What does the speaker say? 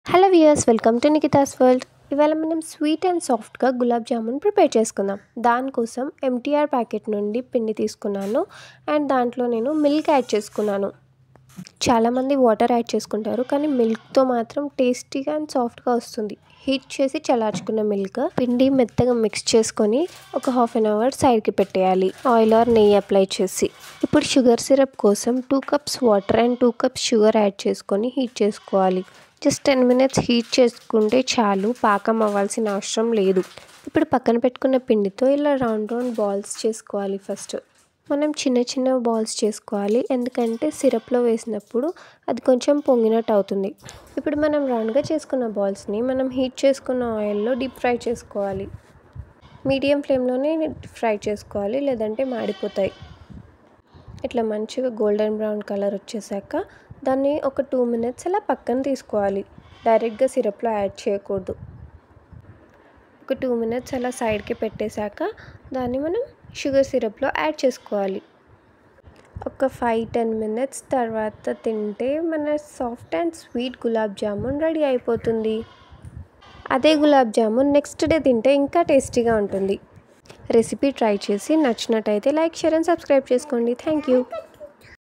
Hello viewers, welcome to నికితాస్ వరల్డ్. ఇవాళ మనం స్వీట్ అండ్ సాఫ్ట్గా గులాబ్ జామున్ ప్రిపేర్ చేసుకుందాం. దానికోసం ఎంటీఆర్ ప్యాకెట్ నుండి పిండి తీసుకున్నాను అండ్ దాంట్లో నేను మిల్క్ యాడ్ చేసుకున్నాను. చాలామంది వాటర్ యాడ్ చేసుకుంటారు, కానీ మిల్క్తో మాత్రం టేస్టీగా అండ్ సాఫ్ట్గా వస్తుంది. హీట్ చేసి చల్లార్చుకున్న మిల్క్ పిండి మెత్తగా మిక్స్ చేసుకొని ఒక హాఫ్ అన్ అవర్ సైడ్కి పెట్టేయాలి, ఆయిల్ ఆర్ నెయ్యి అప్లై చేసి. ఇప్పుడు షుగర్ సిరప్ కోసం 2 cups water and 2 cups sugar add చేసుకొని హీట్ చేసుకోవాలి. జస్ట్ 10 minutes హీట్ చేసుకుంటే చాలు, పాకం అవ్వాల్సిన అవసరం లేదు. ఇప్పుడు పక్కన పెట్టుకున్న పిండితో ఇలా రౌండ్ బాల్స్ చేసుకోవాలి. ఫస్ట్ మనం చిన్న చిన్న బాల్స్ చేసుకోవాలి, ఎందుకంటే సిరప్లో వేసినప్పుడు అది కొంచెం పొంగినట్టు అవుతుంది. ఇప్పుడు మనం రౌండ్గా చేసుకున్న బాల్స్ని మనం హీట్ చేసుకున్న ఆయిల్లో డీప్ ఫ్రై చేసుకోవాలి. మీడియం ఫ్లేమ్లోనే ఫ్రై చేసుకోవాలి, లేదంటే మాడిపోతాయి. ఇట్లా మంచిగా గోల్డెన్ బ్రౌన్ కలర్ వచ్చేసాక దాన్ని ఒక 2 minutes అలా పక్కన తీసుకోవాలి. డైరెక్ట్గా సిరప్లో యాడ్ చేయకూడదు. ఒక 2 minutes అలా సైడ్కి పెట్టేశాక దాన్ని మనం షుగర్ సిరప్లో యాడ్ చేసుకోవాలి. ఒక 5-10 minutes తర్వాత తింటే మన soft and sweet gulab jamun ready అయిపోతుంది. అదే గులాబ్ జామున్ నెక్స్ట్ డే తింటే ఇంకా టేస్టీగా ఉంటుంది. రెసిపీ ట్రై చేసి నచ్చినట్టయితే లైక్, షేర్ అండ్ సబ్స్క్రైబ్ చేసుకోండి. Thank you.